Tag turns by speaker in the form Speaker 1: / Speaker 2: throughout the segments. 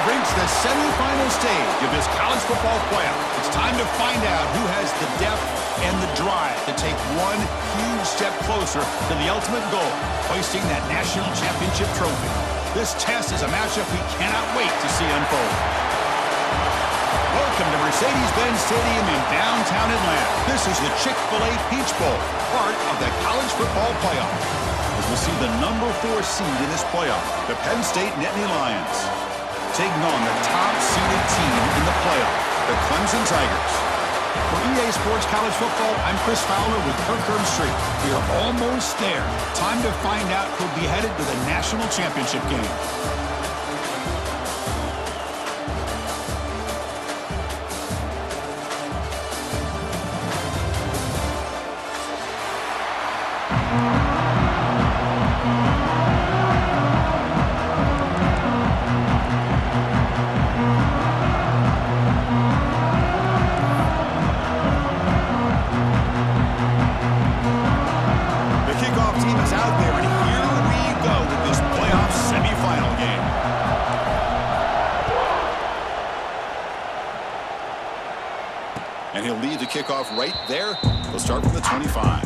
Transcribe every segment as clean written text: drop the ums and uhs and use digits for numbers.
Speaker 1: have reached the semifinal stage of this college football playoff. It's time to find out who has the depth and the drive to take one huge step closer to the ultimate goal, hoisting that national championship trophy. This test is a matchup we cannot wait to see unfold. Welcome to Mercedes-Benz Stadium in downtown Atlanta. This is the Chick-fil-A Peach Bowl, part of the college football playoff. As we'll see the number 4 seed in this playoff, the Penn State Nittany Lions, taking on the top-seeded team in the playoff, the Clemson Tigers. For EA Sports College Football, I'm Chris Fowler with Kirk Street. We are almost there. Time to find out who'll be headed to the national championship game. And he'll lead the kickoff right there. He'll start from the 25.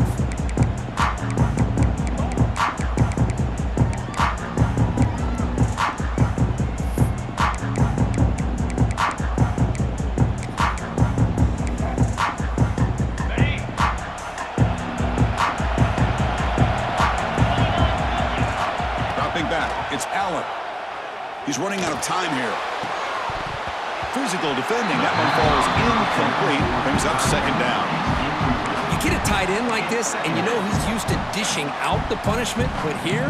Speaker 1: Dropping back, it's Allen. He's running out of time here. Physical defending. That one falls incomplete. Brings up second down.
Speaker 2: You get a tight end like this, and you know he's used to dishing out the punishment, but here,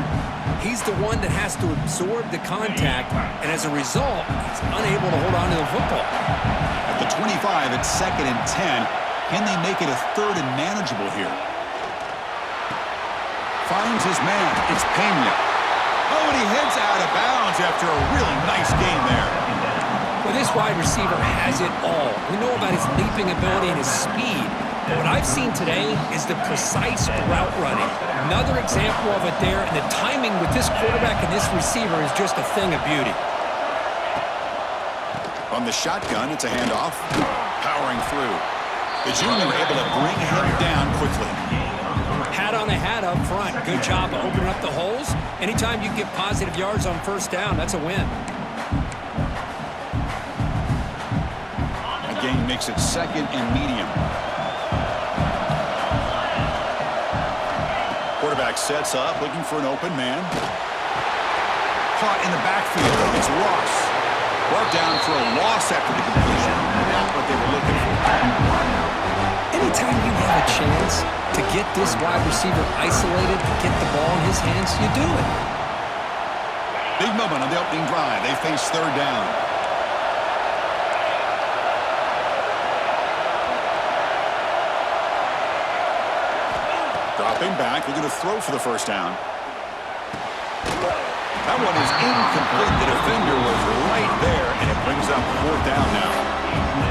Speaker 2: he's the one that has to absorb the contact, and as a result, he's unable to hold on to the football.
Speaker 1: At the 25, it's 2nd and 10. Can they make it a 3rd and manageable here? Finds his man. It's Penn. Oh, and he heads out of bounds after a really nice game there.
Speaker 2: Well, this wide receiver has it all. We know about his leaping ability and his speed. But what I've seen today is the precise route running. Another example of it there, and the timing with this quarterback and this receiver is just a thing of beauty.
Speaker 1: On the shotgun, it's a handoff. Powering through. The junior able to bring him down quickly.
Speaker 2: Hat on a hat up front. Good job of opening up the holes. Anytime you get positive yards on first down, that's a win.
Speaker 1: Game makes it 2nd and medium. Quarterback sets up, looking for an open man. Caught in the backfield. It's Ross. Brought down for a loss after the completion. Not what they were looking for.
Speaker 2: Anytime you have a chance to get this wide receiver isolated, to get the ball in his hands, you do it.
Speaker 1: Big moment on the opening drive. They face 3rd down. Dropping back, looking to throw for the first down. That one is incomplete. The defender was right there, and it brings up 4th down now.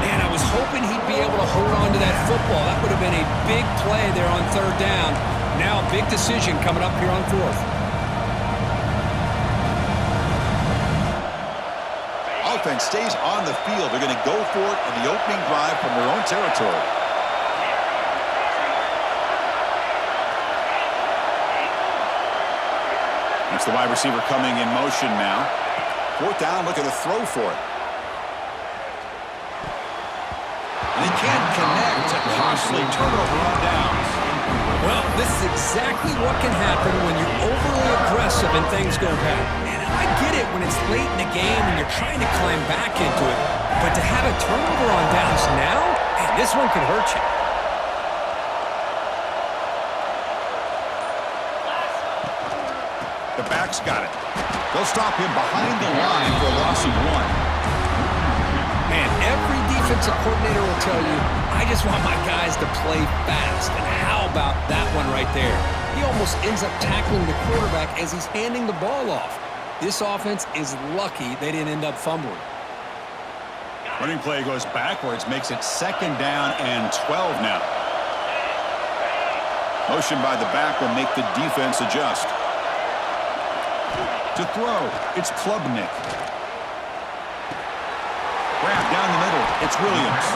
Speaker 2: Man, I was hoping he'd be able to hold on to that football. That would have been a big play there on 3rd down. Now a big decision coming up here on 4th.
Speaker 1: Offense stays on the field. They're going to go for it on the opening drive from their own territory. It's the wide receiver coming in motion now. 4th down, looking to throw for it. And he can't connect. A costly turnover on downs.
Speaker 2: Well, this is exactly what can happen when you're overly aggressive and things go bad. And I get it when it's late in the game and you're trying to climb back into it. But to have a turnover on downs now, man, this one could hurt you.
Speaker 1: The back's got it. They'll stop him behind the line for a loss of 1.
Speaker 2: Man, every defensive coordinator will tell you, I just want my guys to play fast. And how about that one right there? He almost ends up tackling the quarterback as he's handing the ball off. This offense is lucky they didn't end up fumbling.
Speaker 1: Running play goes backwards, makes it 2nd down and 12 now. Motion by the back will make the defense adjust. To throw, it's Klubnik. Grab down the middle. It's Williams.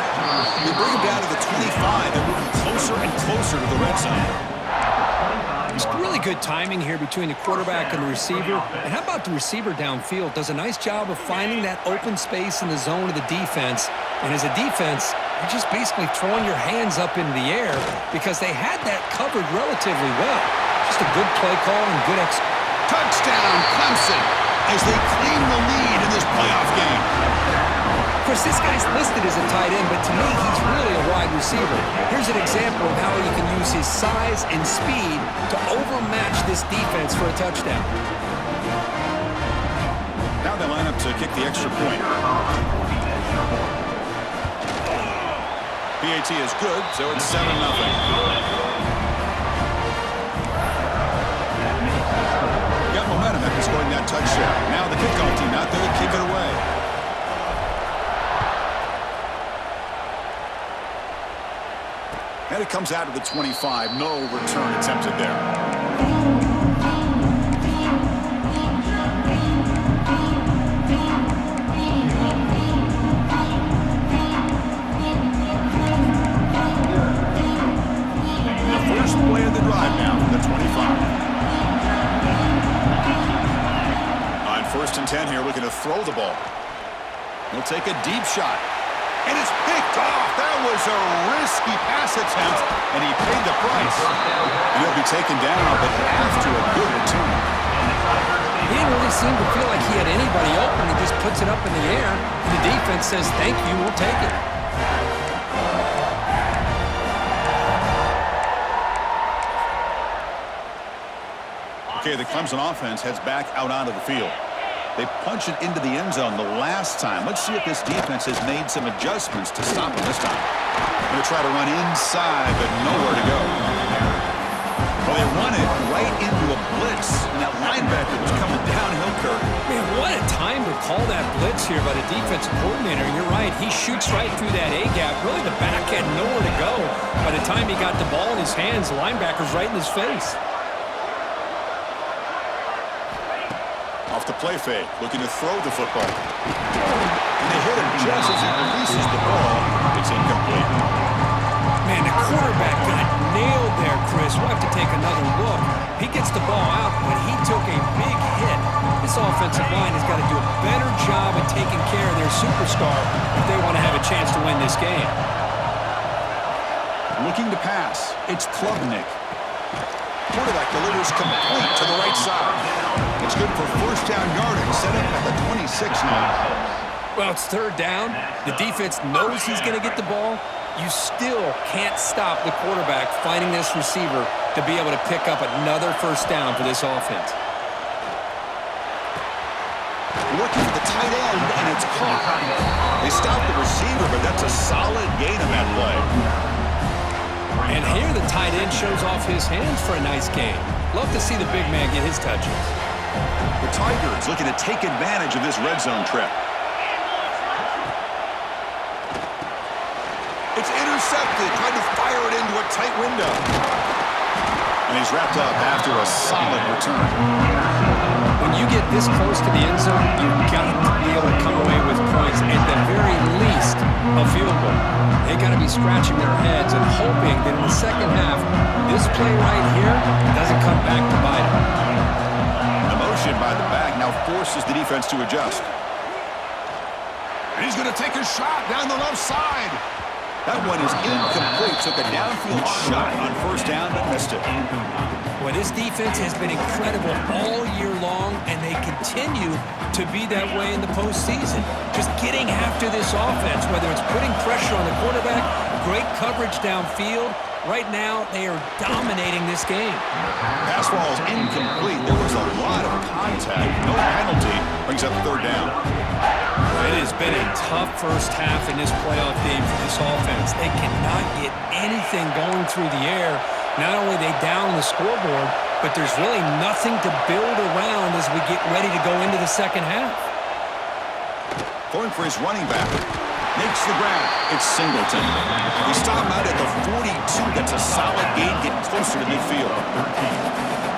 Speaker 1: They bring him down to the 25. They're moving closer and closer to the red zone.
Speaker 2: It's really good timing here between the quarterback and the receiver. And how about the receiver downfield? Does a nice job of finding that open space in the zone of the defense. And as a defense, you're just basically throwing your hands up into the air because they had that covered relatively well. Just a good play call and good execution.
Speaker 1: Touchdown, Clemson, as they claim the lead in this playoff game.
Speaker 2: Of course, this guy's listed as a tight end, but to me, he's really a wide receiver. Here's an example of how he can use his size and speed to overmatch this defense for a touchdown.
Speaker 1: Now they line up to kick the extra point. PAT is good, so it's 7-0. Got momentum after scoring that touchdown. Now the kickoff team out there to kick it away. And it comes out of the 25. No return attempted there. The first play of the drive now from the 25. On 1st and 10 here, looking to throw the ball. He'll take a deep shot. And it's picked off. That was a risky pass attempt, and he paid the price. And he'll be taken down, but after a good return.
Speaker 2: He didn't really seem to feel like he had anybody open. He just puts it up in the air, and the defense says, thank you, we'll take it.
Speaker 1: Okay, the Clemson offense heads back out onto the field. They punched it into the end zone the last time. Let's see if this defense has made some adjustments to stop him this time. Going to try to run inside, but nowhere to go. Well, they run it right into a blitz, and that linebacker was coming downhill, Kirk.
Speaker 2: Man, what a time to call that blitz here by the defensive coordinator. You're right. He shoots right through that A-gap. Really, the back had nowhere to go. By the time he got the ball in his hands, the linebacker's right in his face.
Speaker 1: Off the play fake, looking to throw the football. And they hit him just as he releases the ball. It's incomplete.
Speaker 2: Man, the quarterback got nailed there, Chris. We'll have to take another look. He gets the ball out, but he took a big hit. This offensive line has got to do a better job of taking care of their superstar if they want to have a chance to win this game.
Speaker 1: Looking to pass, it's Klubnik. Quarterback delivers complete to the right side. It's good for 1st down yardage, set up at the 26 now.
Speaker 2: Well, it's 3rd down. The defense knows he's going to get the ball. You still can't stop the quarterback finding this receiver to be able to pick up another 1st down for this offense.
Speaker 1: Looking for the tight end, and it's caught. They stopped the receiver, but that's a solid gain on that play.
Speaker 2: And here the tight end shows off his hands for a nice game. Love to see the big man get his touches.
Speaker 1: The Tigers looking to take advantage of this red zone trip. It's intercepted, trying to fire it into a tight window. And he's wrapped up after a solid return.
Speaker 2: When you get this close to the end zone, you've got to be able to come away with points, at the very least, a field goal. They got to be scratching their heads and hoping that in the second half, this play right here doesn't come back to bite them.
Speaker 1: The motion by the back now forces the defense to adjust. And he's going to take a shot down the left side. That one is incomplete. Took a downfield shot on 1st down, but missed it.
Speaker 2: Well, this defense has been incredible all year long, and they continue to be that way in the postseason. Just getting after this offense, whether it's putting pressure on the quarterback, great coverage downfield. Right now, they are dominating this game.
Speaker 1: Pass ball is incomplete. There was a lot of contact. No penalty. Brings up 3rd down.
Speaker 2: It has been a tough first half in this playoff game for this offense. They cannot get anything going through the air. Not only are they down the scoreboard, but there's really nothing to build around as we get ready to go into the second half.
Speaker 1: Going for his running back. Makes the grab. It's Singleton. He stopped out at the 42. That's a solid gain, getting closer to midfield.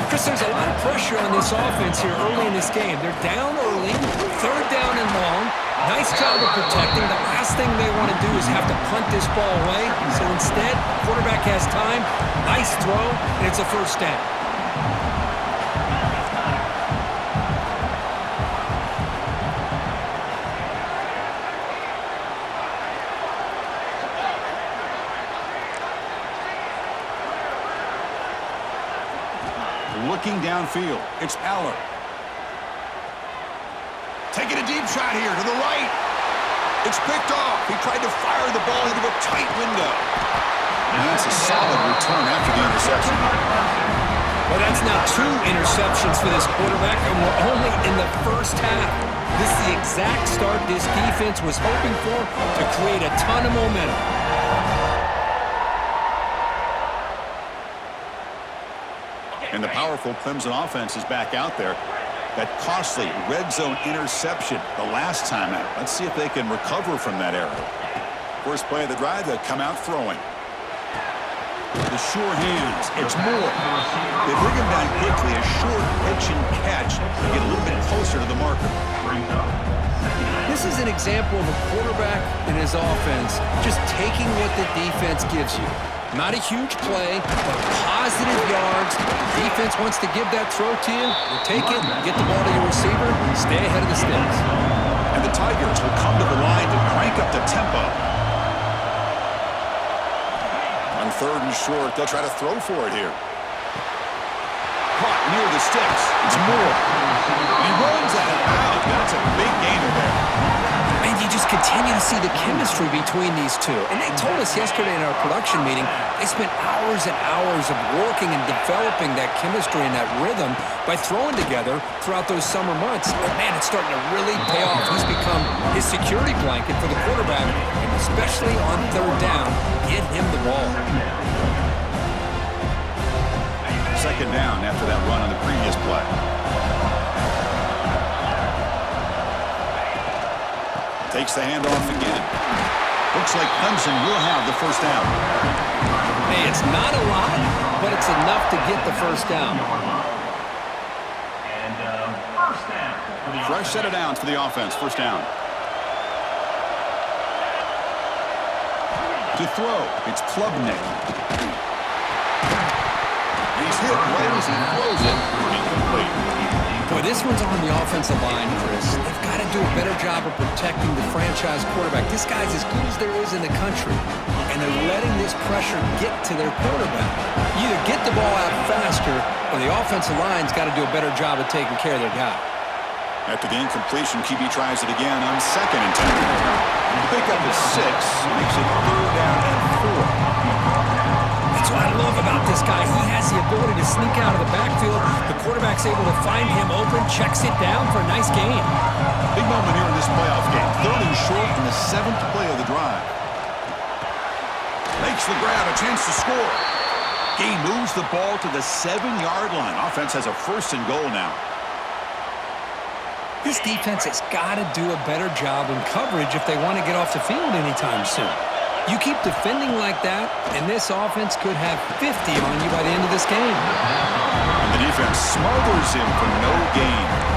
Speaker 2: Chris, Chris, there's a lot of pressure on this offense here early in this game. They're down early, third down and long. Nice job of protecting. The last thing they want to do is have to punt this ball away. So instead, quarterback has time. Nice throw, and it's a first down.
Speaker 1: Looking downfield, it's Aller. Taking a deep shot here to the right. It's picked off. He tried to fire the ball into a tight window. And that's a solid return after the interception.
Speaker 2: Well, that's now 2 interceptions for this quarterback, and we're only in the first half. This is the exact start this defense was hoping for to create a ton of momentum.
Speaker 1: And the powerful Clemson offense is back out there. That costly red zone interception the last time out. Let's see if they can recover from that error. First play of the drive, they'll come out throwing. The sure hands. It's Moore. They bring him down quickly. A short pitch and catch to get a little bit closer to the marker.
Speaker 2: This is an example of a quarterback and his offense just taking what the defense gives you. Not a huge play, but positive yards. The defense wants to give that throw to you. You take it, get the ball to your receiver, stay ahead of the sticks.
Speaker 1: And the Tigers will come to the line to crank up the tempo. On third and short, they'll try to throw for it here. Caught near the sticks. It's Moore. And he runs out of bounds. That's a big gainer there.
Speaker 2: And you just continue to see the chemistry between these two. And they told us yesterday in our production meeting, they spent hours and hours of working and developing that chemistry and that rhythm by throwing together throughout those summer months. But man, it's starting to really pay off. He's become his security blanket for the quarterback, and especially on third down, get him the ball.
Speaker 1: Second down after that run on the previous play. Takes the handoff again. Looks like Clemson will have the first down.
Speaker 2: Hey, it's not a lot, but it's enough to get the first down.
Speaker 1: Fresh set of downs for the offense. First down. To throw, it's Klubnik. He's hit right as he throws it. Incomplete.
Speaker 2: Boy, this one's on the offensive line, Chris. They've got to do a better job of protecting the franchise quarterback. This guy's as good as there is in the country, and they're letting this pressure get to their quarterback. You either get the ball out faster, or the offensive line's got to do a better job of taking care of their guy.
Speaker 1: After the incompletion, QB tries it again on 2nd and 10. The pickup is 6, makes it 3rd down and 4.
Speaker 2: That's what I love about this guy. He has the ability to sneak out of the backfield. The quarterback's able to find him open, checks it down for a nice gain.
Speaker 1: Big moment here in this playoff game. 3rd and short in the 7th play of the drive. Makes the grab, a chance to score. He moves the ball to the 7-yard line. Offense has a 1st and goal now.
Speaker 2: This defense has got to do a better job in coverage if they want to get off the field anytime soon. You keep defending like that, and this offense could have 50 on you by the end of this game.
Speaker 1: And the defense smothers him for no gain.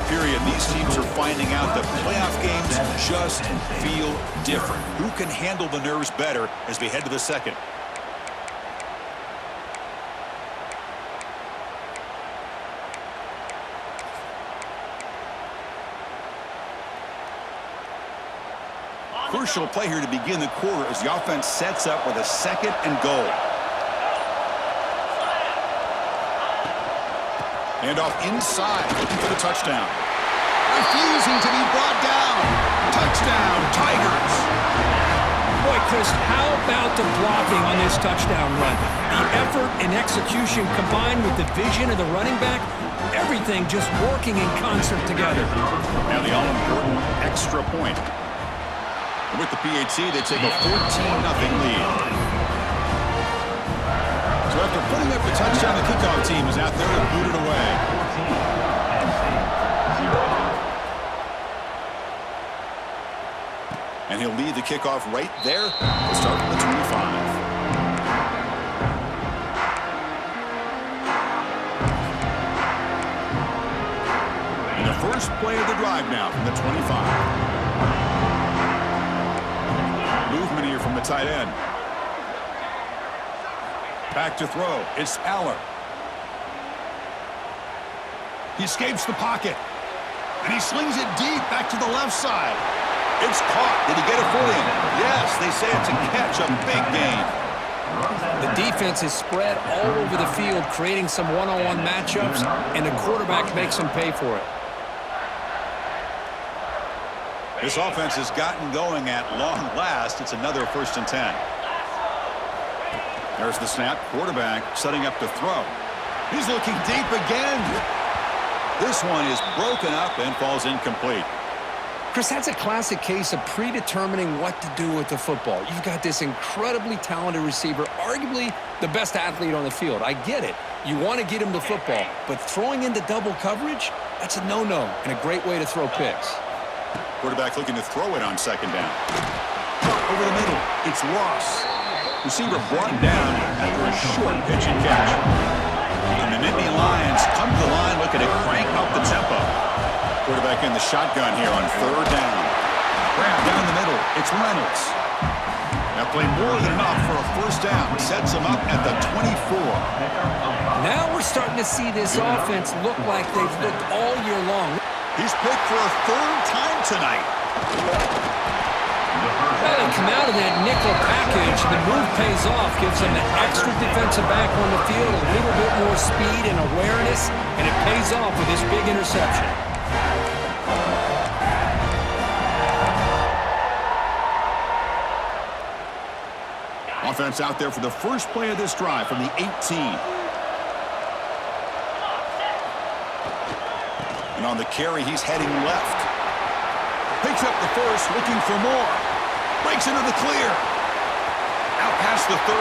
Speaker 1: Period. These teams are finding out that playoff games just feel different. Who can handle the nerves better as we head to the second? Crucial play here to begin the quarter as the offense sets up with a 2nd and goal. And off inside, looking for the touchdown. Refusing to be brought down. Touchdown, Tigers.
Speaker 2: Boy, Chris, how about the blocking on this touchdown run? The effort and execution combined with the vision of the running back, everything just working in concert together.
Speaker 1: Now the all-important extra point. And with the PAT, they take a 14-0 lead. Touchdown, the kickoff team is out there to boot it away. And he'll lead the kickoff right there. We'll start from the 25. And the first play of the drive now from the 25. Movement here from the tight end. Back to throw. It's Aller. He escapes the pocket. And he slings it deep back to the left side. It's caught. Did he get it for him? Yes, they say it's a catch, a big gain.
Speaker 2: The defense is spread all over the field, creating some one-on-one matchups, and the quarterback makes them pay for it.
Speaker 1: This offense has gotten going at long last. It's another 1st and 10. There's the snap. Quarterback setting up to throw. He's looking deep again. This one is broken up and falls incomplete.
Speaker 2: Chris, that's a classic case of predetermining what to do with the football. You've got this incredibly talented receiver, arguably the best athlete on the field. I get it. You want to get him the football, but throwing into double coverage, that's a no-no and a great way to throw picks.
Speaker 1: Quarterback looking to throw it on 2nd down. Over the middle, it's Ross. Receiver brought down after a short pitch and catch. And the Nittany Lions come to the line looking to crank up the tempo. Quarterback in the shotgun here on 3rd down. Grab down the middle. It's Reynolds. That played more than enough for a 1st down. Sets him up at the 24.
Speaker 2: Now we're starting to see this offense look like they've looked all year long.
Speaker 1: He's picked for a 3rd time tonight.
Speaker 2: Well, they come out of that nickel package. The move pays off, gives them an extra defensive back on the field, a little bit more speed and awareness, and it pays off with this big interception.
Speaker 1: Offense out there for the first play of this drive from the 18. And on the carry, he's heading left. Picks up the first, looking for more. Breaks into the clear. Out past the 30.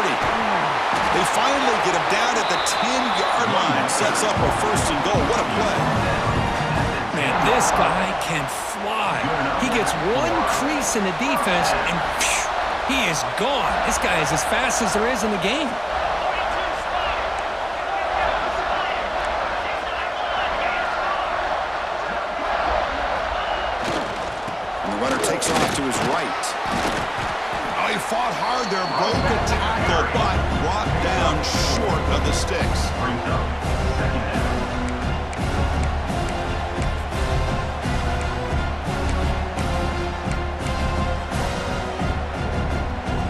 Speaker 1: They finally get him down at the 10-yard line. Sets up a 1st and goal. What a play.
Speaker 2: Man, this guy can fly. He gets one crease in the defense, and phew, he is gone. This guy is as fast as there is in the game.
Speaker 1: Takes off to his right. Oh, he fought hard there, broke a tackle, but brought down short of the sticks.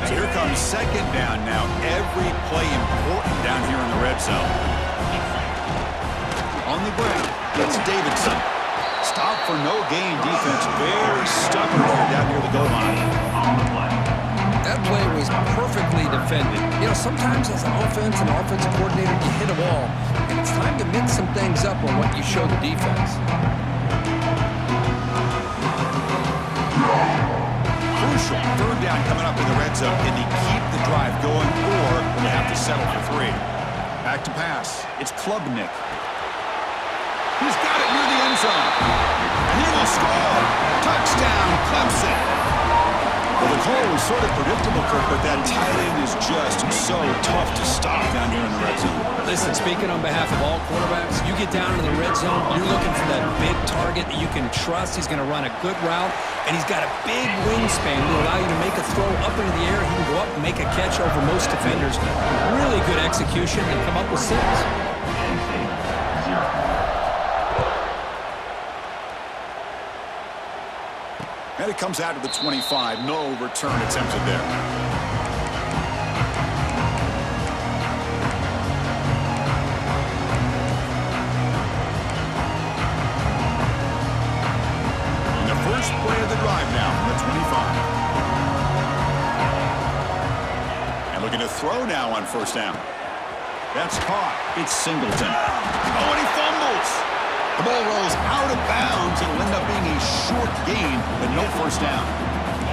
Speaker 1: So here comes 2nd down now. Every play important down here in the red zone. On the ground, it's Davidson. Stop for no gain defense. Very stubborn here down near the goal line.
Speaker 2: That play was perfectly defended. You know, sometimes as an offensive coordinator, you hit a wall, and it's time to mix some things up on what you show the defense.
Speaker 1: Crucial. 3rd down coming up in the red zone. Can they keep the drive going, or you have to settle for 3? Back to pass. It's Klubnik. He's got it near the end zone. And he will score. Touchdown, Clemson. Well, the call was sort of predictable, Kirk, but that tight end is just so tough to stop down here in the red zone.
Speaker 2: Listen, speaking on behalf of all quarterbacks, you get down into the red zone, you're looking for that big target that you can trust. He's going to run a good route, and he's got a big wingspan to allow you to make a throw up into the air. He can go up and make a catch over most defenders. Really good execution and come up with 6.
Speaker 1: And it comes out to the 25. No return attempted there. And the first play of the drive now from the 25. And looking to throw now on 1st down. That's caught. It's Singleton. Oh, and he fumbles. The ball rolls out of bounds. It'll end up being a short gain, but no 1st down.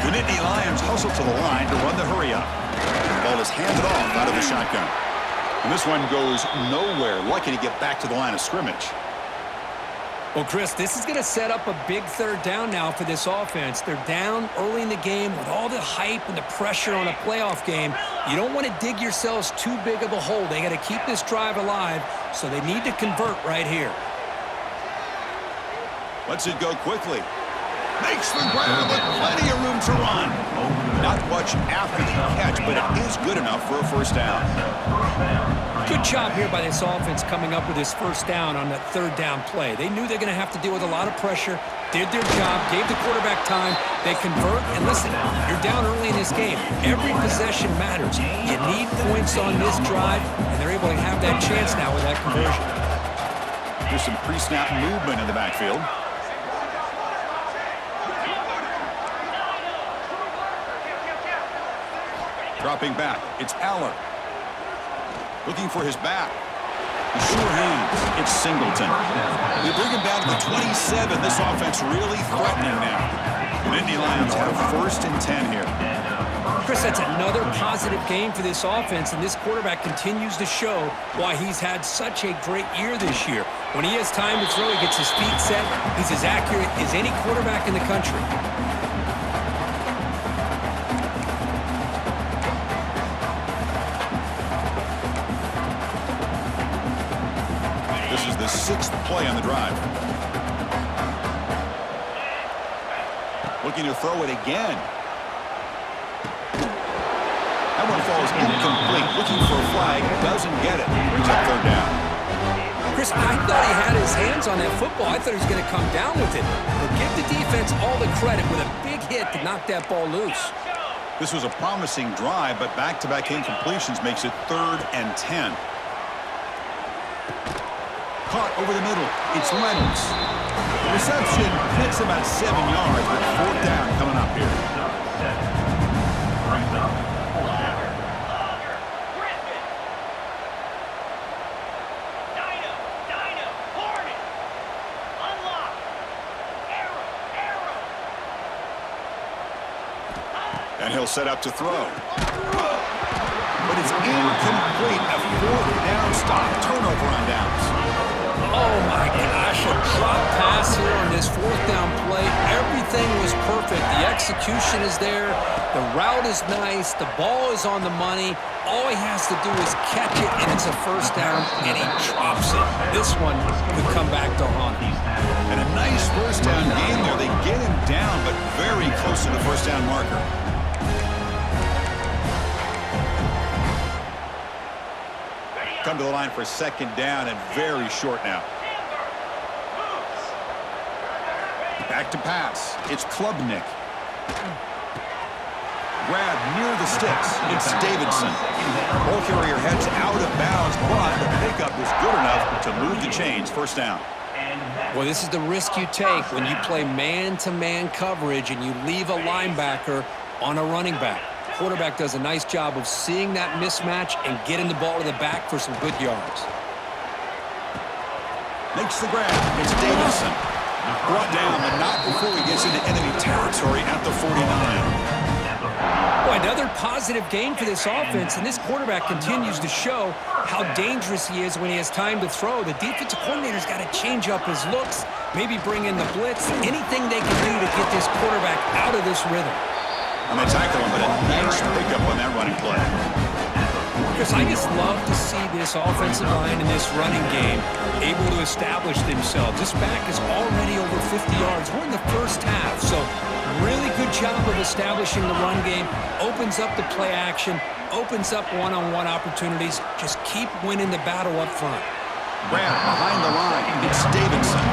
Speaker 1: The Nittany Lions hustle to the line to run the hurry up. The ball is handed off out of the shotgun. And this one goes nowhere. Lucky to get back to the line of scrimmage.
Speaker 2: Well, Chris, this is going to set up a big third down now for this offense. They're down early in the game with all the hype and the pressure on a playoff game. You don't want to dig yourselves too big of a hole. They got to keep this drive alive, so they need to convert right here.
Speaker 1: Lets it go quickly. Makes the grab with plenty of room to run. Not much after the catch, but it is good enough for a first down.
Speaker 2: Good job here by this offense coming up with this first down on that third down play. They knew they're going to have to deal with a lot of pressure, did their job, gave the quarterback time, they convert, and listen, you're down early in this game. Every possession matters. You need points on this drive, and they're able to have that chance now with that conversion.
Speaker 1: There's some pre-snap movement in the backfield. Dropping back, it's Aller. Looking for his back. He sure hands. It's Singleton. They bring him down to the 27. This offense really threatening now. The Indy Lions have 1st and 10 here.
Speaker 2: Chris, that's another positive game for this offense, and this quarterback continues to show why he's had such a great year this year. When he has time to throw, he gets his feet set. He's as accurate as any quarterback in the country.
Speaker 1: This is the 6th play on the drive. Looking to throw it again. That one falls incomplete. Looking for a flag. Doesn't get it. Brings up third down.
Speaker 2: Chris, I thought he had his hands on that football. I thought he was going to come down with it. But give the defense all the credit with a big hit to knock that ball loose.
Speaker 1: This was a promising drive, but back-to-back incompletions makes it 3rd and 10. Caught over the middle. It's Reynolds. Reception hits about 7 yards, but 4th down coming up here. And he'll set up to throw. But it's incomplete. A 4th down stop. Turnover on downs.
Speaker 2: Oh, my gosh, a drop pass here on this 4th down play. Everything was perfect. The execution is there. The route is nice. The ball is on the money. All he has to do is catch it, and it's a first down, and he drops it. This one could come back to haunt him.
Speaker 1: And a nice first down game there. They get him down, but very close to the first down marker. Come to the line for 2nd down and very short now. Back to pass. It's Klubnik. Grab near the sticks. It's Davidson. Ball carrier heads out of bounds, but the pickup is good enough to move the chains. First down.
Speaker 2: Well, this is the risk you take when you play man-to-man coverage and you leave a linebacker on a running back. Quarterback does a nice job of seeing that mismatch and getting the ball to the back for some good yards.
Speaker 1: Makes the grab. It's Davidson. Brought down, but not before he gets into enemy territory at the 49.
Speaker 2: Boy, another positive game for this offense, and this quarterback continues to show how dangerous he is when he has time to throw. The defensive coordinator's got to change up his looks, maybe bring in the blitz, anything they can do to get this quarterback out of this rhythm.
Speaker 1: And they tackle him, but a nice pickup on that running play.
Speaker 2: Chris, I just love to see this offensive line in this running game able to establish themselves. This back is already over 50 yards. We're in the first half, so really good job of establishing the run game. Opens up the play action, opens up one-on-one opportunities. Just keep winning the battle up front.
Speaker 1: Grab behind the line. It's Davidson.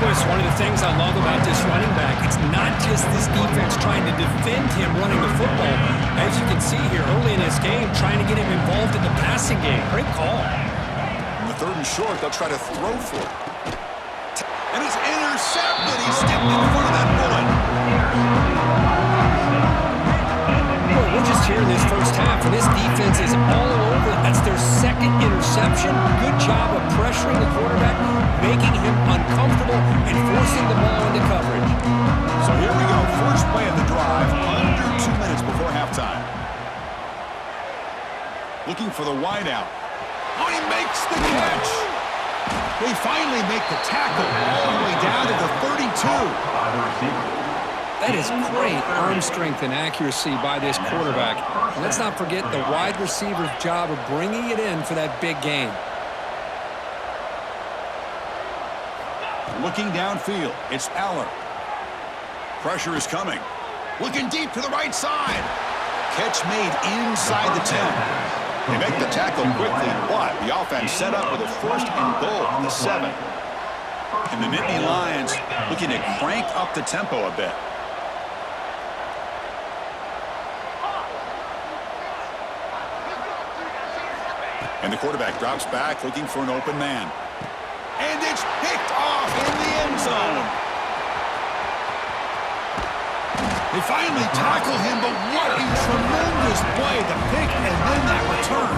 Speaker 2: Boy, it's one of the things I love about this running back. It's not just this defense trying to defend him running the football. As you can see here early in this game, trying to get him involved in the passing game. Great call.
Speaker 1: In the 3rd and short, they'll try to throw for it. And it's intercepted. He stepped in front of that bullet.
Speaker 2: Boy, we're just here in this first half, and this defense is all over. That's their 2nd interception. Good job of pressuring the quarterback, making him uncomfortable, and forcing the ball into coverage.
Speaker 1: So here we go. First play of the drive, under 2 minutes before halftime. Looking for the wideout. Oh, he makes the catch. They finally make the tackle all the way down to the 32.
Speaker 2: That is great arm strength and accuracy by this quarterback. And let's not forget the wide receiver's job of bringing it in for that big gain.
Speaker 1: Looking downfield, it's Aller. Pressure is coming. Looking deep to the right side. Catch made inside the 10. They make the tackle quickly, but the offense set up with a 1st and goal on the 7. And the Nittany Lions looking to crank up the tempo a bit. And the quarterback drops back looking for an open man. And it's picked off in the end zone. They finally tackle him, but what a tremendous play. The pick and then that return.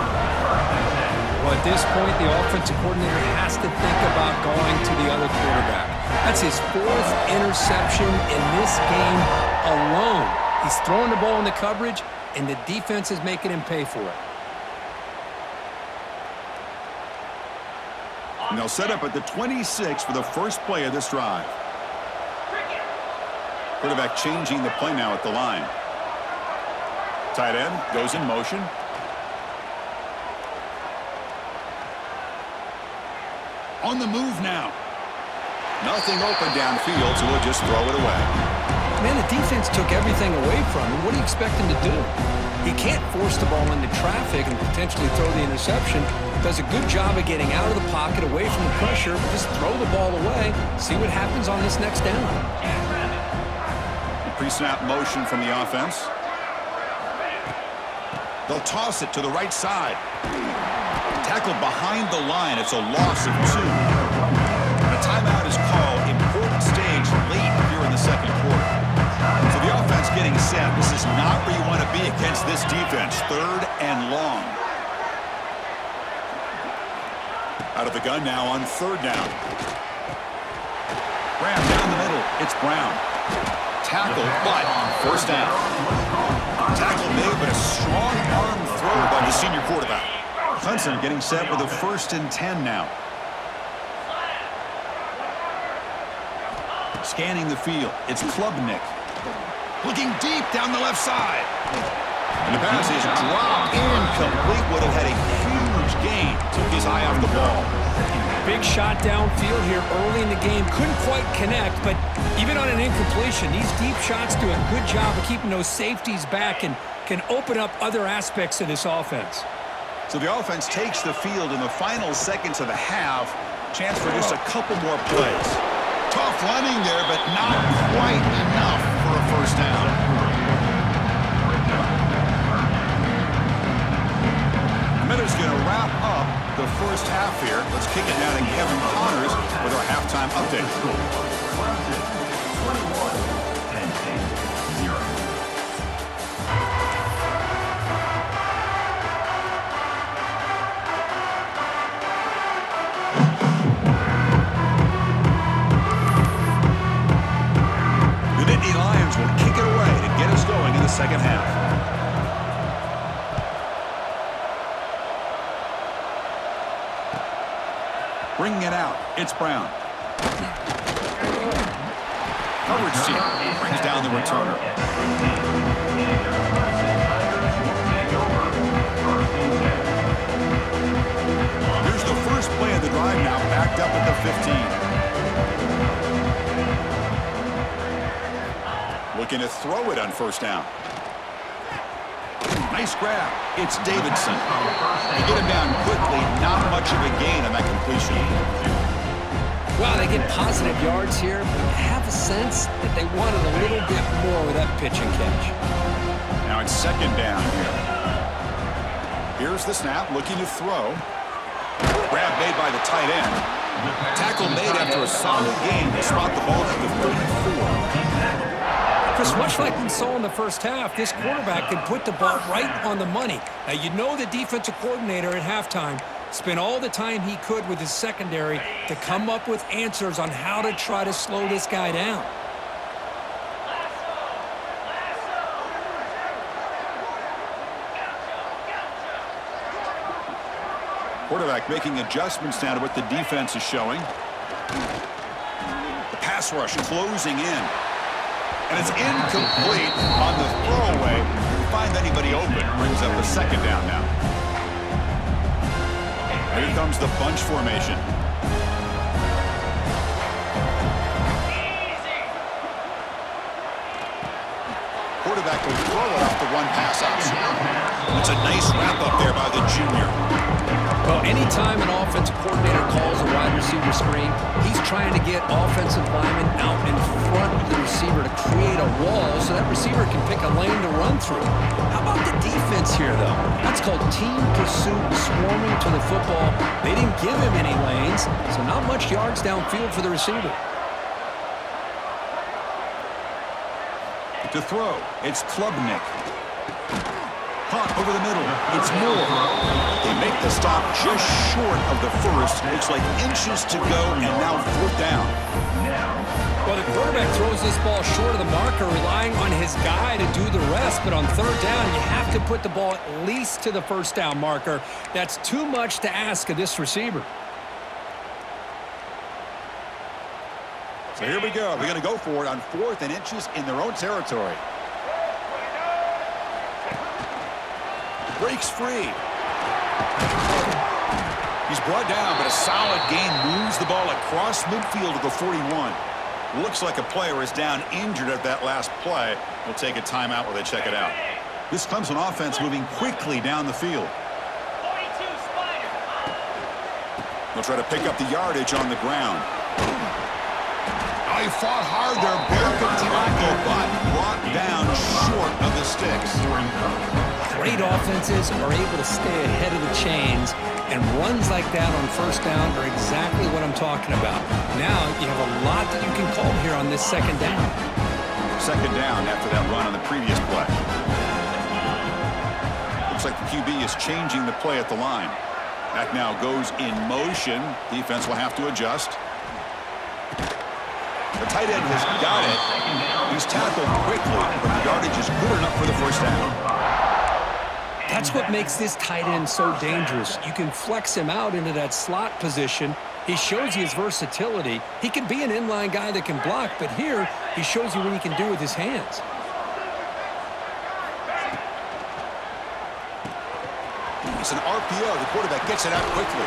Speaker 2: Well, at this point, the offensive coordinator has to think about going to the other quarterback. That's his 4th interception in this game alone. He's throwing the ball in the coverage, and the defense is making him pay for it.
Speaker 1: And they'll set up at the 26 for the first play of this drive. Quarterback changing the play now at the line. Tight end goes in motion. On the move now. Nothing open downfield, so he'll just throw it away.
Speaker 2: Man, the defense took everything away from him. What do you expect him to do? He can't force the ball into traffic and potentially throw the interception. Does a good job of getting out of the pocket, away from the pressure. Just throw the ball away. See what happens on this next down.
Speaker 1: Pre-snap motion from the offense. They'll toss it to the right side. Tackled behind the line. It's a loss of 2. A timeout is called. Important stage late here in the second quarter. So the offense getting set. This is not where you want to be against this defense. 3rd and long. Out of the gun now on 3rd down. Graham down the middle. It's Brown. Tackle, but 1st down. Tackle made, but a strong arm throw by the senior quarterback. Clemson getting set with a 1st and 10 now. Scanning the field, it's Klubnik. Looking deep down the left side. And the pass is dropped incomplete. Would have had a huge gain. Took his eye off the ball.
Speaker 2: Big shot downfield here early in the game. Couldn't quite connect, but even on an incompletion, these deep shots do a good job of keeping those safeties back and can open up other aspects of this offense.
Speaker 1: So the offense takes the field in the final seconds of the half. Chance for just a couple more plays. Tough running there, but not quite enough for a 1st down. Miller's going to wrap up the first half here. Let's kick it down to Kevin Connors with our halftime update. The Nittany Lions will kick it away to get us going in the second half. Bringing it out, it's Brown. Coverage team brings down the returner. Here's the first play of the drive now, backed up at the 15. Looking to throw it on 1st down. Nice grab. It's Davidson. They get him down quickly. Not much of a gain on that completion.
Speaker 2: Well, they get positive yards here, but I have a sense that they wanted a little bit more with that pitch and catch.
Speaker 1: Now it's 2nd down here. Here's the snap, looking to throw. Grab made by the tight end. Tackle made after a solid gain to spot the ball at the 34.
Speaker 2: Chris, much like we saw in the first half, this quarterback can put the ball right on the money. Now, you know the defensive coordinator at halftime spent all the time he could with his secondary to come up with answers on how to try to slow this guy down.
Speaker 1: Quarterback making adjustments now to what the defense is showing. The pass rush closing in. And it's incomplete on the throwaway. Didn't find anybody open. Brings up a second down now. Here comes the bunch formation. Quarterback will throw it off the one pass option. It's a nice wrap up there by the junior.
Speaker 2: Well, anytime an offensive coordinator calls a wide receiver screen, he's trying to get offensive linemen out in front of the receiver to create a wall so that receiver can pick a lane to run through. How about the defense here, though? That's called team pursuit, swarming to the football. They didn't give him any lanes, so not much yards downfield for the receiver.
Speaker 1: To throw, it's Klubnik. Caught over the middle, it's Moore. They make the stop just short of the first. Looks like inches to go, and now fourth down.
Speaker 2: Well, the quarterback throws this ball short of the marker, relying on his guy to do the rest. But on third down, you have to put the ball at least to the first down marker. That's too much to ask of this receiver.
Speaker 1: So here we go. They're going to go for it on 4th and inches in their own territory. Breaks free. He's brought down, but a solid gain moves the ball across midfield to the 41. Looks like a player is down injured at that last play. We'll take a timeout while they check it out. This Clemson offense moving quickly down the field. They'll try to pick up the yardage on the ground. Oh, he fought hard there. Broken tackle, but brought down short of the sticks.
Speaker 2: Great offenses are able to stay ahead of the chains, and runs like that on first down are exactly what I'm talking about. Now you have a lot that you can call here on this second down.
Speaker 1: Second down after that run on the previous play. Looks like the QB is changing the play at the line. That now goes in motion. Defense will have to adjust. The tight end has got it. He's tackled quickly, but the yardage is good enough for the first down.
Speaker 2: That's what makes this tight end so dangerous. You can flex him out into that slot position. He shows you his versatility. He can be an inline guy that can block, but here he shows you what he can do with his hands.
Speaker 1: It's an RPO. The quarterback gets it out quickly.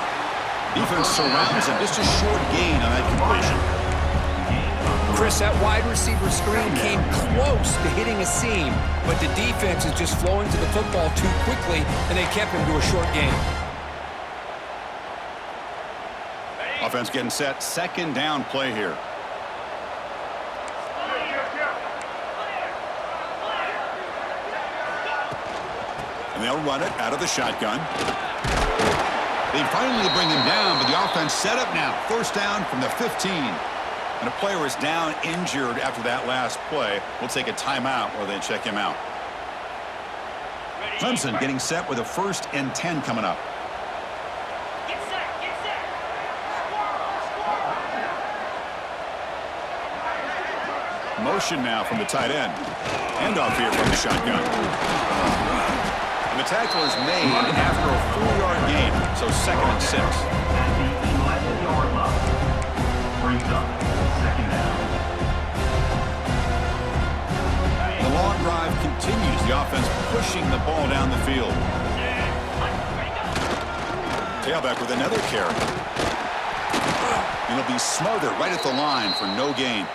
Speaker 1: Defense surrounds him. Just a short gain on that completion.
Speaker 2: Chris, that wide receiver screen came close to hitting a seam, but the defense is just flowing to the football too quickly, and they kept him to a short gain.
Speaker 1: Offense getting set. Second down play here. And they'll run it out of the shotgun. They finally bring him down, but the offense set up now. First down from the 15. And a player is down injured after that last play. We'll take a timeout while they check him out. Clemson getting set with a 1st and 10 coming up.
Speaker 3: Get set, get set.
Speaker 1: Motion now from the tight end. Handoff here from the shotgun. And the tackle is made after a 4-yard gain, so 2nd and 6.
Speaker 3: Brings up second down.
Speaker 1: The long drive continues. The offense pushing the ball down the field. Tailback with another carry. And he'll be smothered right at the line for no gain.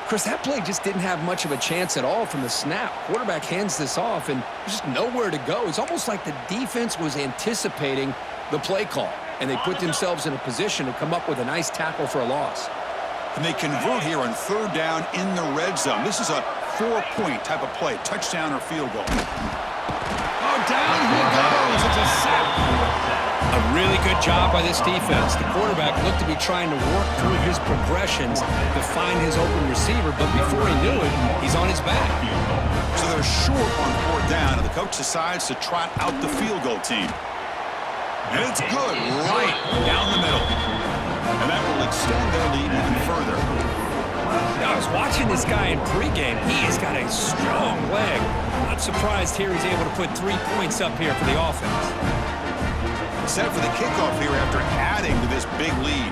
Speaker 2: Chris, that play just didn't have much of a chance at all from the snap. Quarterback hands this off, and there's just nowhere to go. It's almost like the defense was anticipating the play call, and they put themselves in a position to come up with a nice tackle for a loss.
Speaker 1: And they convert here on 3rd down in the red zone. This is a 4-point type of play, touchdown or field goal.
Speaker 2: Oh, down he goes. It's a sack. A really good job by this defense. The quarterback looked to be trying to work through his progressions to find his open receiver, but before he knew it, he's on his back.
Speaker 1: So they're short on 4th down, and the coach decides to trot out the field goal team. And it's good, right down the middle. And that will extend their lead even further.
Speaker 2: Now, I was watching this guy in pregame. He has got a strong leg. Not surprised here he's able to put 3 points up here for the offense.
Speaker 1: set for the kickoff here after adding to this big lead.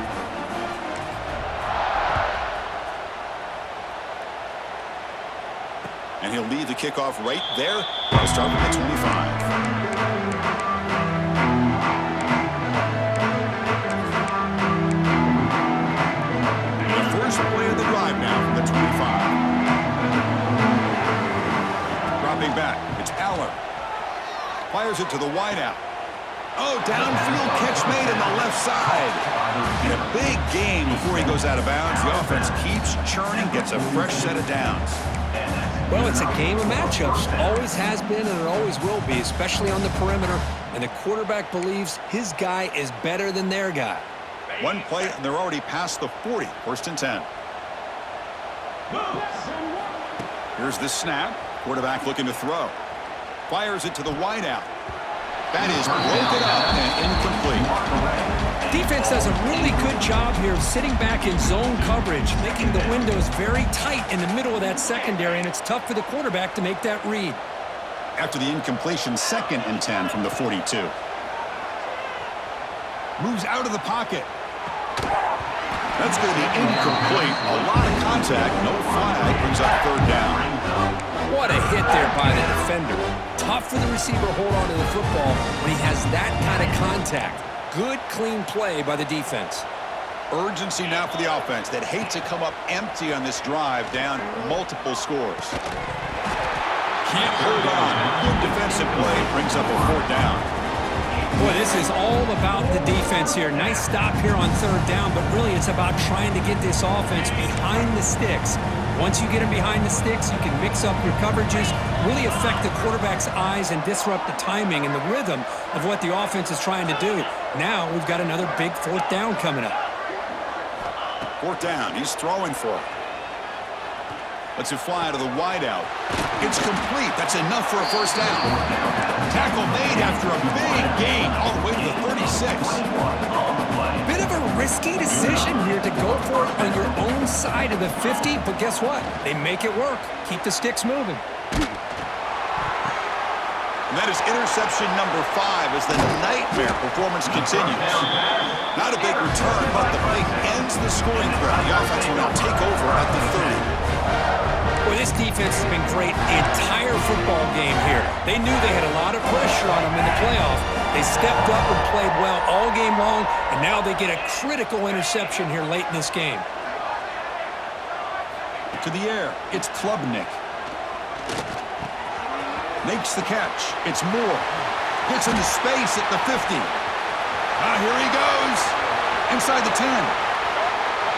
Speaker 1: And he'll lead the kickoff right there. He'll start with the 25. First play of the drive now from the 25. Dropping back, it's Aller. Fires it to the wideout. Oh, downfield catch made in the left side. And a big game before he goes out of bounds. The offense keeps churning, gets a fresh set of downs.
Speaker 2: Well, it's a game of matchups. Always has been and it always will be, especially on the perimeter. And the quarterback believes his guy is better than their guy.
Speaker 1: One play, and they're already past the 40. First and 10. Here's the snap. Quarterback looking to throw. Fires it to the wideout. That is broken up and incomplete.
Speaker 2: Defense does a really good job here of sitting back in zone coverage, making the windows very tight in the middle of that secondary, and it's tough for the quarterback to make that read.
Speaker 1: After the incompletion, second and 10 from the 42. Moves out of the pocket. That's going to be incomplete. A lot of contact. No flag. Brings up third down.
Speaker 2: What a hit there by the defender. Tough for the receiver to hold on to the football when he has that kind of contact. Good, clean play by the defense.
Speaker 1: Urgency now for the offense that hate to come up empty on this drive, down multiple scores. Can't hold on. Good defensive play. Brings up a fourth down.
Speaker 2: Boy, this is all about the defense here. Nice stop here on third down, but really it's about trying to get this offense behind the sticks. Once you get them behind the sticks, you can mix up your coverages, really affect the quarterback's eyes and disrupt the timing and the rhythm of what the offense is trying to do. Now we've got another big fourth down coming up.
Speaker 1: Fourth down. He's throwing for it. Lets it fly to the wideout. It's complete. That's enough for a first down. Tackle made after a big gain all the way to the 36.
Speaker 2: Bit of a risky decision here to go for it on your own side of the 50, but guess what? They make it work. Keep the sticks moving.
Speaker 1: And that is interception number 5 as the nightmare performance continues. Not a big return, but the play ends the scoring threat. The offense will now take over at the 30.
Speaker 2: Boy, this defense has been great the entire football game here. They knew they had a lot of pressure on them in the playoff. They stepped up and played well all game long, and now they get a critical interception here late in this game.
Speaker 1: To the air, it's Klubnik. Makes the catch. It's Moore. Gets into space at the 50. Here he goes. Inside the 10.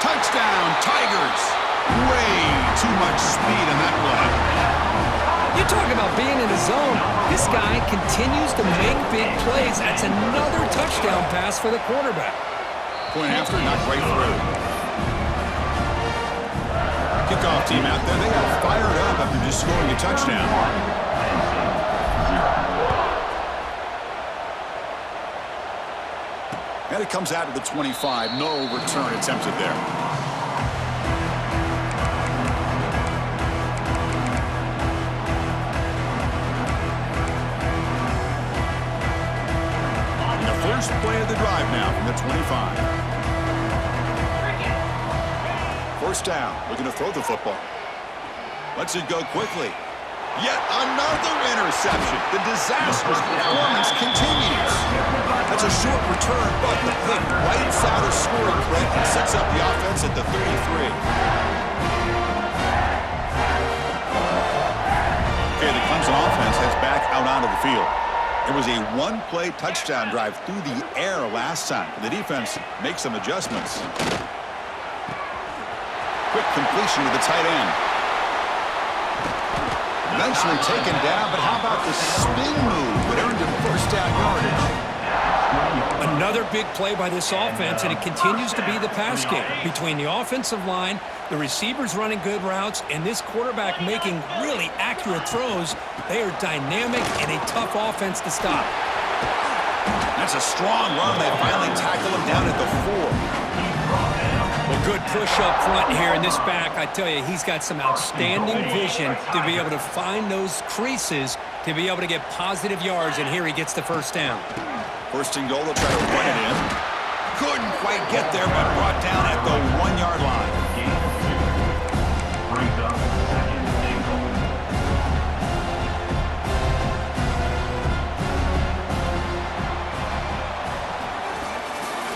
Speaker 1: Touchdown, Tigers. Way too much speed in that play.
Speaker 2: You talk about being in the zone. This guy continues to make big plays. That's another touchdown pass for the quarterback.
Speaker 1: Point after, not right through. Kickoff team out there. They got fired up after just scoring a touchdown. And it comes out to the 25. No return attempted there. First play of the drive now from the 25. First down, looking to throw the football. Lets it go quickly. Yet another interception. The disastrous performance continues. That's a short return, but the pick wipes out a scoring threat and sets up the offense at the 33. Okay, the Clemson offense heads back out onto the field. It was a one-play touchdown drive through the air last time. The defense makes some adjustments. Quick completion to the tight end. Eventually taken down, but how about the spin move that earned him first down yardage?
Speaker 2: Another big play by this offense, and it continues to be the pass game. Between the offensive line, the receivers running good routes, and this quarterback making really accurate throws, they are dynamic and a tough offense to stop.
Speaker 1: That's a strong run. They finally tackle him down at the 4.
Speaker 2: Well, good push up front here in this back. I tell you, he's got some outstanding vision to be able to find those creases, to be able to get positive yards, and here he gets the first down.
Speaker 1: First and goal, they'll try to run it in. Couldn't quite get there, but brought down at the 1-yard line.
Speaker 3: Gain of 2. Brings up second and goal.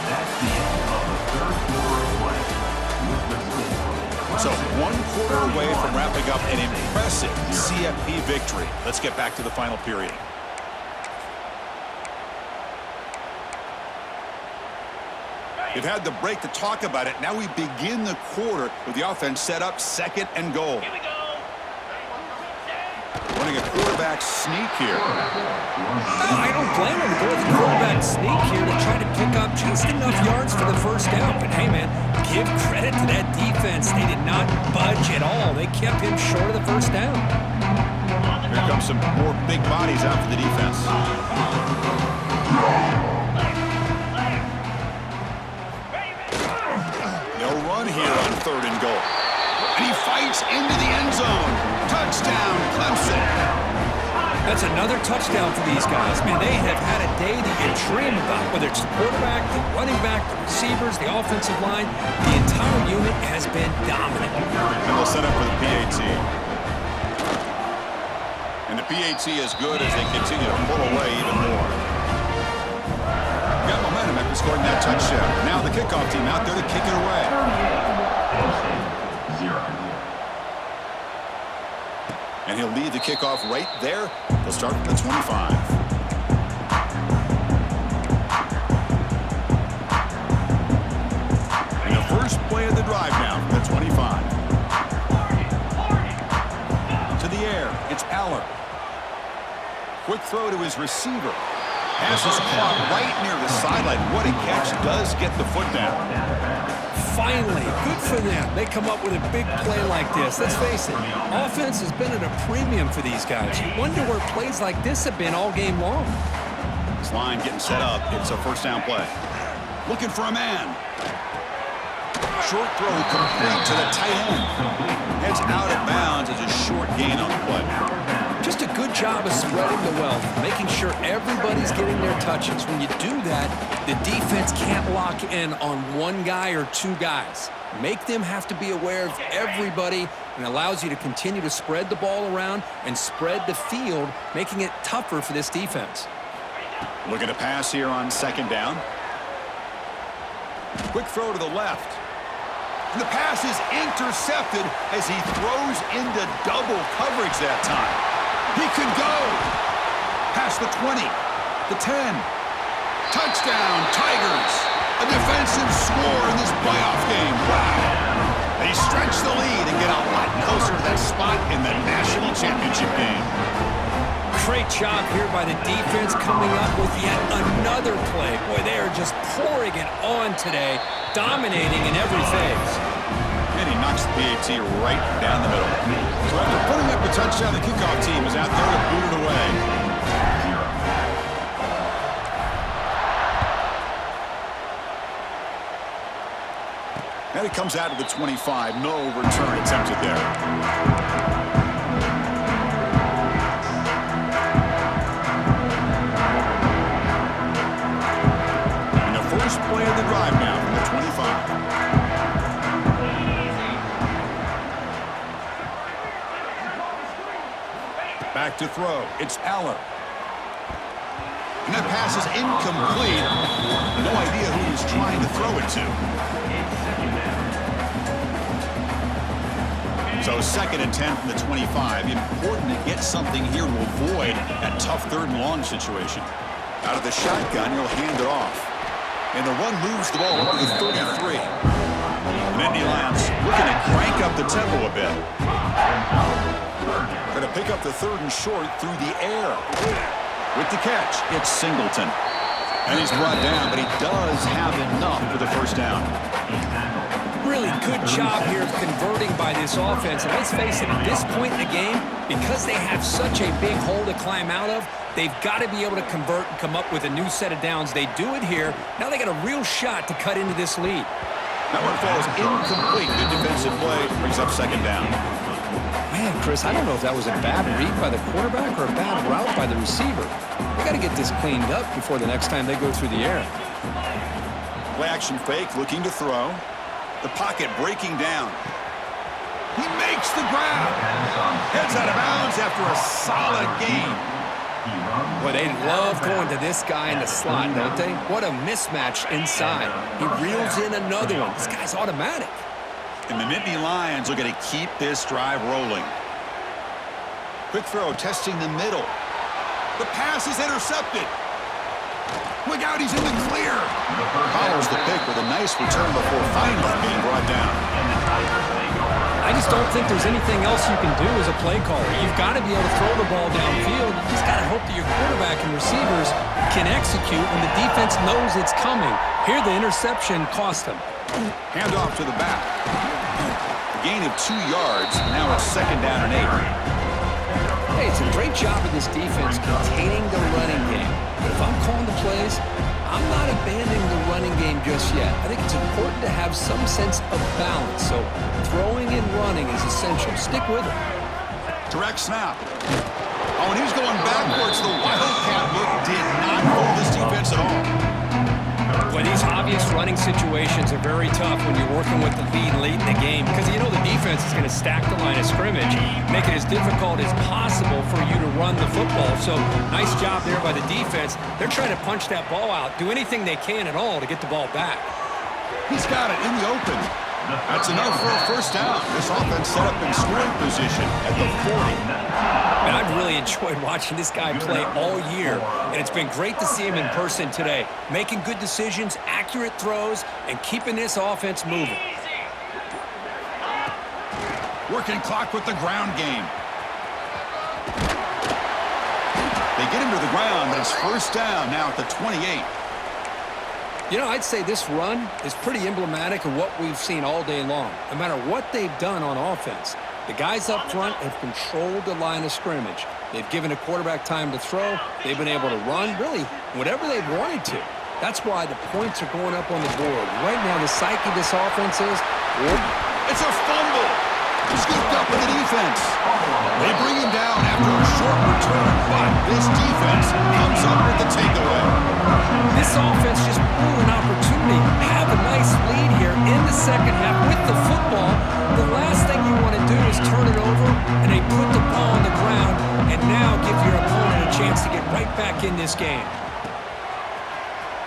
Speaker 3: That's the end of the third quarter of play. With the score.
Speaker 1: So 1 quarter away from wrapping up an impressive CFP victory. Let's get back to the final period. You've had the break to talk about it. Now we begin the quarter with the offense set up second and goal.
Speaker 3: Here we go.
Speaker 1: Running a quarterback sneak here.
Speaker 2: I don't blame him to go with the quarterback sneak here to try to pick up just enough yards for the first down. But hey, man, give credit to that defense. They did not budge at all. They kept him short of the first down.
Speaker 1: Here comes some more big bodies out for the defense. They'll run here on third and goal. And he fights into the end zone. Touchdown, Clemson.
Speaker 2: That's another touchdown for these guys. Man, they have had a day that you dream about, whether it's the quarterback, the running back, the receivers, the offensive line. The entire unit has been dominant.
Speaker 1: And they'll set up for the PAT. And the PAT is good as they continue to pull away even more. Got momentum after scoring that touchdown. Now the kickoff team out there to kick it away. And he'll lead the kickoff right there. They'll start from the 25. And the first play of the drive now from the 25. To the air, it's Aller. Quick throw to his receiver. Pass is caught right near the sideline. What a catch. Does get the foot down.
Speaker 2: Finally, good for them. They come up with a big play like this. Let's face it, offense has been at a premium for these guys. You wonder where plays like this have been all game long.
Speaker 1: This line getting set up. It's a first down play. Looking for a man. Short throw complete to the tight end. Heads out of bounds as a short gain on the play.
Speaker 2: Just a good job of spreading the wealth, making sure everybody's getting their touches. When you do that, the defense can't lock in on one guy or two guys. Make them have to be aware of everybody, and allows you to continue to spread the ball around and spread the field, making it tougher for this defense.
Speaker 1: Looking to pass here on second down. Quick throw to the left. And the pass is intercepted as he throws into double coverage that time. He could go. Past the 20, the 10. Touchdown, Tigers. A defensive score in this playoff game. Wow. They stretch the lead and get a lot closer to that spot in the national championship game.
Speaker 2: Great job here by the defense coming up with yet another play. Boy, they are just pouring it on today, dominating in every phase.
Speaker 1: And he knocks the PAT right down the middle. So after putting up a touchdown, the kickoff team is out there to boot it away. And it comes out to the 25. No return attempted there. And the first play of the drive now from the 25. Back to throw. It's Aller. And that pass is incomplete. No idea who he's trying to throw it to. So second and 10 from the 25. Important to get something here to avoid that tough third and long situation. Out of the shotgun, he'll hand it off. And the run moves the ball up to the 33. And Indy Lions looking to crank up the tempo a bit. Going to pick up the third and short through the air. With the catch, it's Singleton. And he's brought down, but he does have enough for the first down.
Speaker 2: Really good job here of converting by this offense. And let's face it, at this point in the game, because they have such a big hole to climb out of, they've got to be able to convert and come up with a new set of downs. They do it here. Now they got a real shot to cut into this lead.
Speaker 1: That one falls incomplete. Good defensive play. Brings up second down.
Speaker 2: Man, Man, Chris, I don't know if that was a bad read by the quarterback or a bad route by the receiver. They got to get this cleaned up before the next time they go through the air.
Speaker 1: Play action fake, looking to throw. The pocket breaking down. He makes the grab. Heads out of bounds after a solid gain.
Speaker 2: Boy, they love going to this guy in the slot, don't they? What a mismatch inside. He reels in another one. This guy's automatic.
Speaker 1: And the Nittany Lions are going to keep this drive rolling. Quick throw, testing the middle. The pass is intercepted. Look out, he's in the clear. Follows the pick with a nice return before finally being brought down.
Speaker 2: I just don't think there's anything else you can do as a play caller. You've got to be able to throw the ball downfield. You just got to hope that your quarterback and receivers can execute when the defense knows it's coming. Here, the interception cost him.
Speaker 1: Hand off to the back. A gain of 2 yards. Now it's 2nd down and 8.
Speaker 2: Hey, it's a great job of this defense containing the running game. But if I'm calling the plays, I'm not abandoning the running game just yet. I think it's important to have some sense of balance. So throwing and running is essential. Stick with it.
Speaker 1: Direct snap. Oh, and he's going backwards. The wildcat look did not fool this defense at all.
Speaker 2: Well, these obvious running situations are very tough when you're working with the lead late in the game because you know the defense is going to stack the line of scrimmage, make it as difficult as possible for you to run the football. So nice job there by the defense. They're trying to punch that ball out, do anything they can at all to get the ball back.
Speaker 1: He's got it in the open. That's enough for a first down. This offense set up in scoring position at the 40.
Speaker 2: And I've really enjoyed watching this guy play all year, and it's been great to see him in person today, making good decisions, accurate throws, and keeping this offense moving.
Speaker 1: Working clock with the ground game. They get him to the ground, but it's first down now at the 28.
Speaker 2: You know, I'd say this run is pretty emblematic of what we've seen all day long. No matter what they've done on offense, the guys up front have controlled the line of scrimmage. They've given a quarterback time to throw. They've been able to run, really, whatever they've wanted to. That's why the points are going up on the board. Right now, the psyche of this offense is,
Speaker 1: it's a fumble. Scooped up with the defense. They bring him down after a short return, but this defense comes up with the takeaway.
Speaker 2: This offense just blew an opportunity. Have a nice lead here in the second half with the football. The last thing you want to do is turn it over, and they put the ball on the ground and now give your opponent a chance to get right back in this game.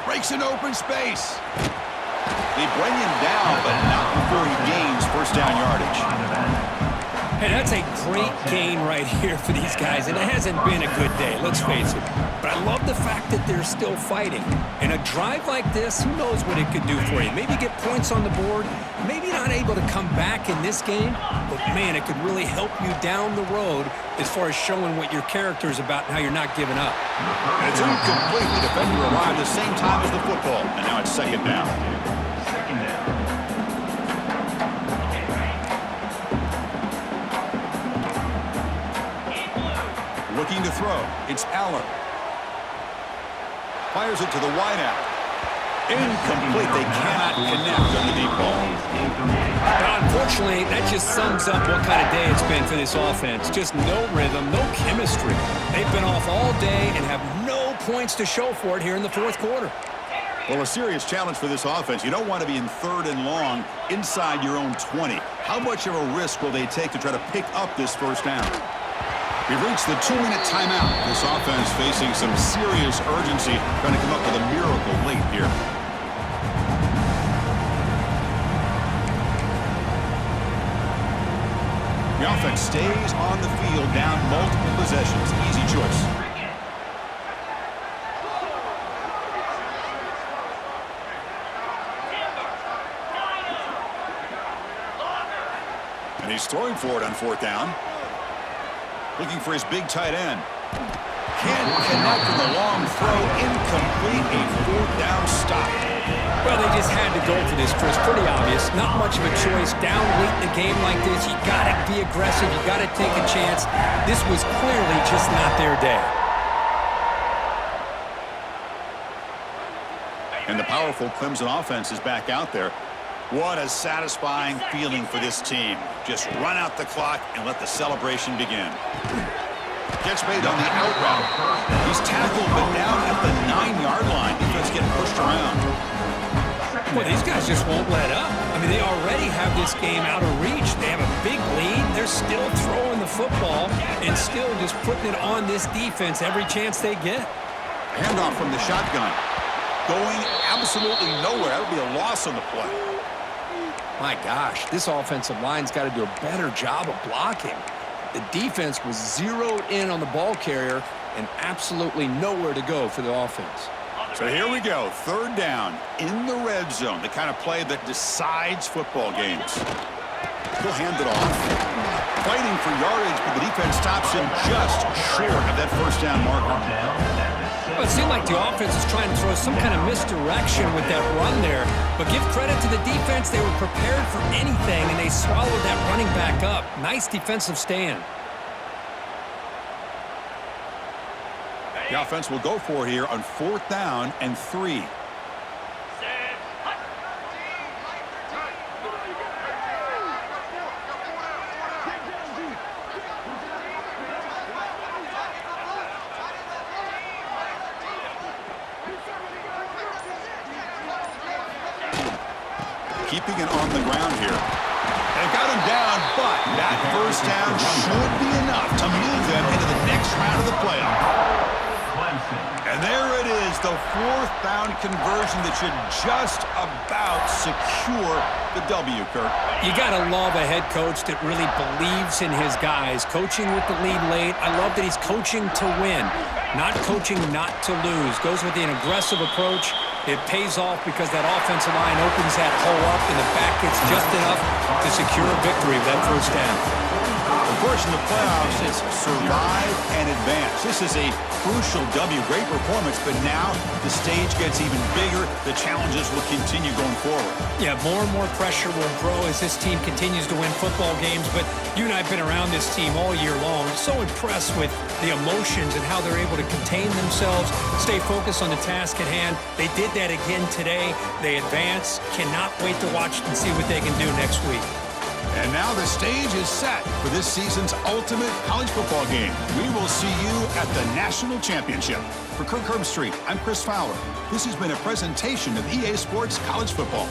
Speaker 1: Breaks an open space. They bring him down, but not before he gains first down yardage.
Speaker 2: Hey, that's a great gain right here for these guys, and it hasn't been a good day, let's face it. But I love the fact that they're still fighting. And a drive like this, who knows what it could do for you? Maybe get points on the board, maybe not able to come back in this game, but man, it could really help you down the road as far as showing what your character is about and how you're not giving up.
Speaker 1: And it's incomplete. The defender arrived the same time as the football, and now it's 2nd down. Looking to throw. It's Allen. Fires it to the wideout. Incomplete. They cannot connect on the deep ball.
Speaker 2: But unfortunately, that just sums up what kind of day it's been for this offense. Just no rhythm, no chemistry. They've been off all day and have no points to show for it here in the fourth quarter.
Speaker 1: Well, a serious challenge for this offense. You don't want to be in 3rd and long inside your own 20. How much of a risk will they take to try to pick up this first down? We've reached the 2-minute timeout. This offense facing some serious urgency, trying to come up with a miracle late here. The offense stays on the field, down multiple possessions. Easy choice. And he's throwing for it on 4th down. Looking for his big tight end. Can't connect with a long throw. Incomplete. A 4th down stop.
Speaker 2: Well, they just had to go for this, Chris. Pretty obvious. Not much of a choice. Down late in the game like this, you got to be aggressive. You got to take a chance. This was clearly just not their day.
Speaker 1: And the powerful Clemson offense is back out there. What a satisfying feeling for this team. Just run out the clock and let the celebration begin. Catch made on the out route. He's tackled, but down at the 9-yard line. Defense getting pushed around.
Speaker 2: Well, these guys just won't let up. I mean, they already have this game out of reach. They have a big lead. They're still throwing the football and still just putting it on this defense every chance they get.
Speaker 1: Handoff from the shotgun. Going absolutely nowhere. That would be a loss on the play.
Speaker 2: My gosh, this offensive line's got to do a better job of blocking. The defense was zeroed in on the ball carrier and absolutely nowhere to go for the offense.
Speaker 1: So here we go, 3rd down in the red zone, the kind of play that decides football games. He'll hand it off. Fighting for yardage, but the defense stops him just short of that 1st down marker.
Speaker 2: Well, it seemed like the offense is trying to throw some kind of misdirection with that run there. But give credit to the defense. They were prepared for anything, and they swallowed that running back up. Nice defensive stand.
Speaker 1: The offense will go for it here on 4th down and 3. Keeping it on the ground here. They've got him down, but that 1st down should be enough to move them into the next round of the playoff. And there it is, the 4th down conversion that should just about secure the W, Kurt.
Speaker 2: You got to love a head coach that really believes in his guys. Coaching with the lead late. I love that he's coaching to win, not coaching not to lose. Goes with an aggressive approach. It pays off because that offensive line opens that hole up and the back gets just enough to secure a victory with that 1st down.
Speaker 1: Of course, in the playoffs, it's survive and advance. This is a crucial W. Great performance, but now the stage gets even bigger. The challenges will continue going forward.
Speaker 2: Yeah, more and more pressure will grow as this team continues to win football games, but you and I have been around this team all year long. So impressed with the emotions and how they're able to contain themselves, stay focused on the task at hand. They did that again today. They advance. Cannot wait to watch and see what they can do next week.
Speaker 1: And now the stage is set for this season's ultimate college football game. We will see you at the National Championship. For Kirk Herbstreit, I'm Chris Fowler. This has been a presentation of EA Sports College Football.